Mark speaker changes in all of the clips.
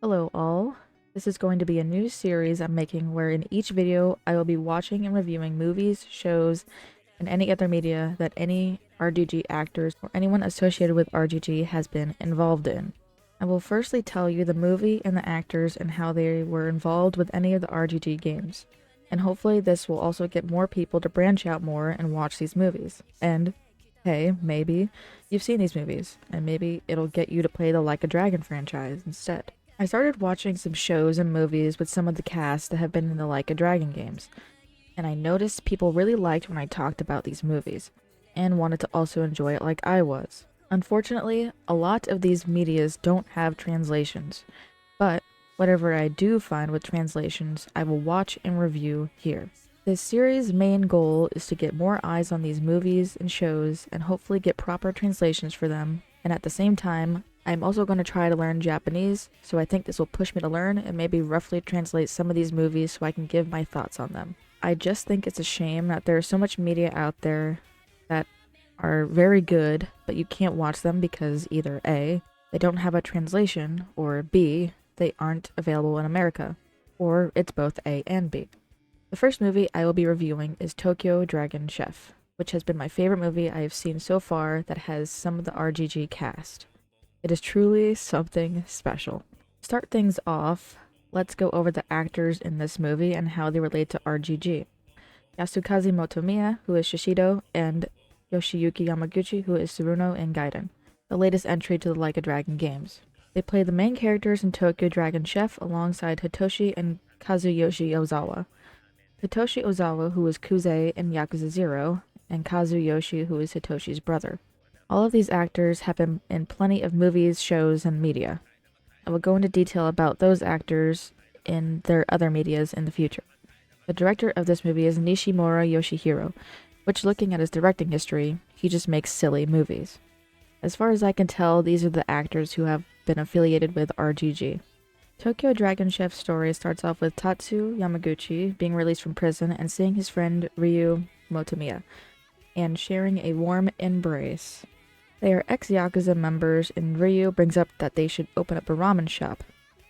Speaker 1: Hello all. This is going to be a new series I'm making where in each video I will be watching and reviewing movies, shows, and any other media that any RGG actors or anyone associated with RGG has been involved in. I will firstly tell you the movie and the actors and how they were involved with any of the RGG games. And hopefully this will also get more people to branch out more and watch these movies. And hey, maybe you've seen these movies, and maybe it'll get you to play the Like a Dragon franchise instead. I started watching some shows and movies with some of the cast that have been in the Like a Dragon games, and I noticed people really liked when I talked about these movies, and wanted to also enjoy it like I was. Unfortunately, a lot of these medias don't have translations, but whatever I do find with translations, I will watch and review here. This series' main goal is to get more eyes on these movies and shows and hopefully get proper translations for them, and at the same time, I'm also going to try to learn Japanese, so I think this will push me to learn and maybe roughly translate some of these movies so I can give my thoughts on them. I just think it's a shame that there's so much media out there that are very good, but you can't watch them because either A, they don't have a translation, or B, they aren't available in America, or it's both A and B. The first movie I will be reviewing is Tokyo Dragon Chef, which has been my favorite movie I have seen so far that has some of the RGG cast. It is truly something special. To start things off, let's go over the actors in this movie and how they relate to RGG. Yasukaze Motomiya, who is Shishido, and Yoshiyuki Yamaguchi, who is Tsuruno in Gaiden, the latest entry to the Like a Dragon games. They play the main characters in Tokyo Dragon Chef alongside Hitoshi and Kazuyoshi Ozawa. Hitoshi Ozawa, who is Kuze in Yakuza 0, and Kazuyoshi, who is Hitoshi's brother. All of these actors have been in plenty of movies, shows, and media. I will go into detail about those actors in their other medias in the future. The director of this movie is Nishimura Yoshihiro, which, looking at his directing history, he just makes silly movies. As far as I can tell, these are the actors who have been affiliated with RGG. Tokyo Dragon Chef's story starts off with Tatsu Yamaguchi being released from prison and seeing his friend Ryu Motomiya, and sharing a warm embrace. They are ex-yakuza members, and Ryu brings up that they should open up a ramen shop,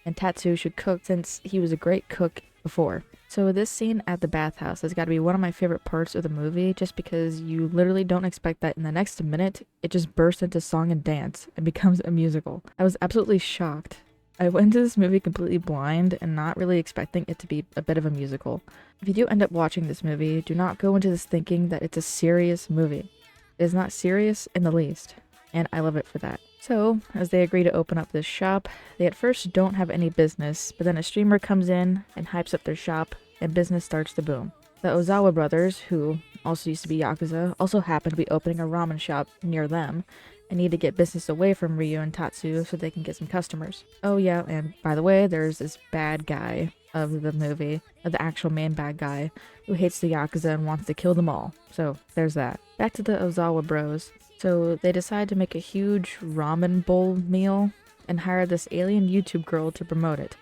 Speaker 1: and Tatsu should cook since he was a great cook before. So this scene at the bathhouse has got to be one of my favorite parts of the movie, just because you literally don't expect that in the next minute, it just bursts into song and dance and becomes a musical. I was absolutely shocked. I went into this movie completely blind and not really expecting it to be a bit of a musical. If you do end up watching this movie, do not go into this thinking that it's a serious movie. It is not serious in the least, and I love it for that. So, as they agree to open up this shop, they at first don't have any business, but then a streamer comes in and hypes up their shop, and business starts to boom. The Ozawa brothers, who also used to be Yakuza, also happen to be opening a ramen shop near them, and need to get business away from Ryu and Tatsu so they can get some customers. Oh yeah, and by the way, there's this bad guy of the movie, the actual main bad guy, who hates the Yakuza and wants to kill them all. So there's that. Back to the Ozawa bros. So they decide to make a huge ramen bowl meal and hire this alien YouTube girl to promote it.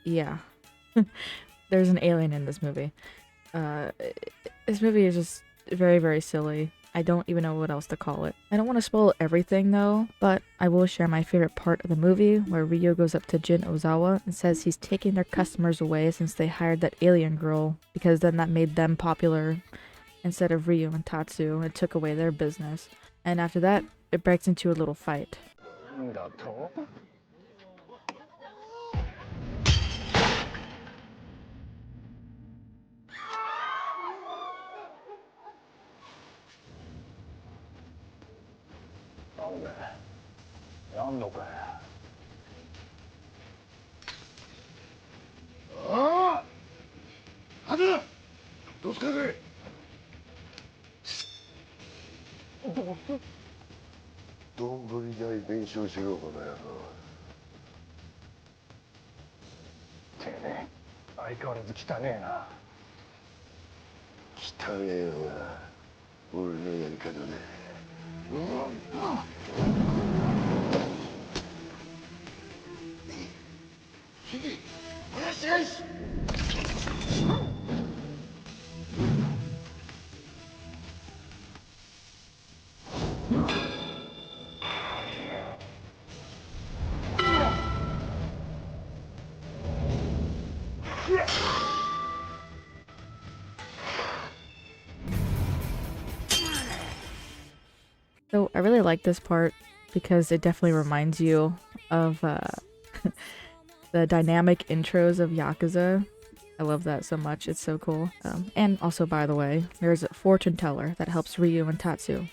Speaker 1: Yeah. There's an alien in this movie. This movie is just very, very silly. I don't even know what else to call it. I don't want to spoil everything though, but I will share my favorite part of the movie where Ryo goes up to Jin Ozawa and says he's taking their customers away since they hired that alien girl, because then that made them popular instead of Ryu and Tatsu, and it took away their business. And after that, it breaks into a little fight. So I really like this part because it definitely reminds you of the dynamic intros of Yakuza. I love that so much. It's so cool. And also, by the way, there's a fortune teller that helps Ryu and Tatsu.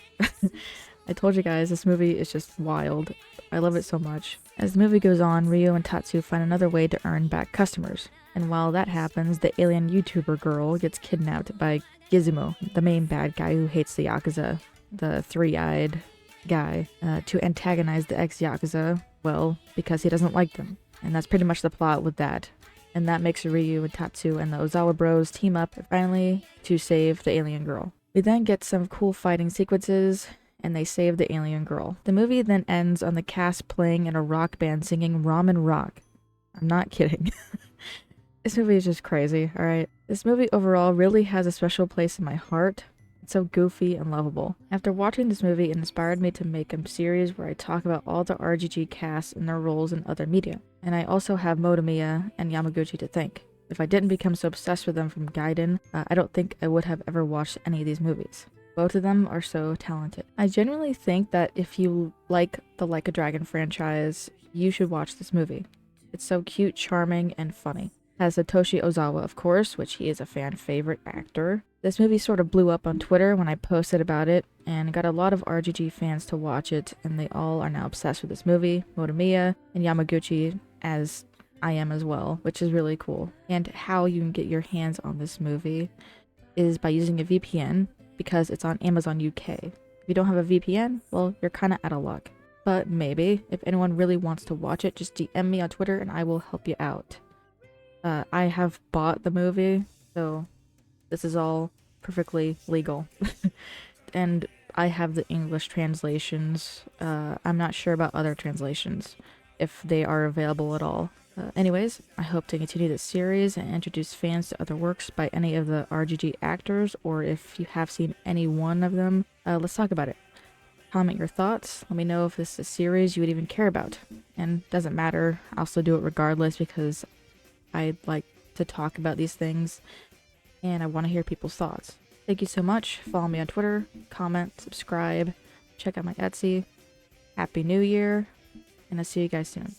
Speaker 1: I told you guys, this movie is just wild. I love it so much. As the movie goes on, Ryu and Tatsu find another way to earn back customers. And while that happens, the alien YouTuber girl gets kidnapped by Gizmo, the main bad guy who hates the Yakuza, the three-eyed guy, to antagonize the ex-Yakuza, well, because he doesn't like them. And that's pretty much the plot with that. And that makes Ryu and Tatsu and the Ozawa bros team up finally to save the alien girl. We then get some cool fighting sequences, and they save the alien girl. The movie then ends on the cast playing in a rock band singing Ramen Rock. I'm not kidding. This movie is just crazy, alright? This movie overall really has a special place in my heart. It's so goofy and lovable. After watching this movie, it inspired me to make a series where I talk about all the RGG casts and their roles in other media. And I also have Motomiya and Yamaguchi to thank. If I didn't become so obsessed with them from Gaiden, I don't think I would have ever watched any of these movies. Both of them are so talented. I genuinely think that if you like the Like a Dragon franchise, you should watch this movie. It's so cute, charming, and funny. Has Satoshi Ozawa, of course, which he is a fan favorite actor. This movie sort of blew up on Twitter when I posted about it, and got a lot of RGG fans to watch it, and they all are now obsessed with this movie, Motomiya, and Yamaguchi, as I am as well, which is really cool. And how you can get your hands on this movie is by using a VPN, because it's on Amazon UK. If you don't have a VPN, well, you're kinda out of luck. But maybe, if anyone really wants to watch it, just DM me on Twitter and I will help you out. I have bought the movie, so this is all perfectly legal. And I have the English translations. I'm not sure about other translations, if they are available at all. Anyways, I hope to continue this series and introduce fans to other works by any of the RGG actors, or if you have seen any one of them, let's talk about it. Comment your thoughts, let me know if this is a series you would even care about. And doesn't matter, I'll still do it regardless because I like to talk about these things and I want to hear people's thoughts. Thank you so much. Follow me on Twitter, comment, subscribe, check out my Etsy. Happy New Year, and I'll see you guys soon.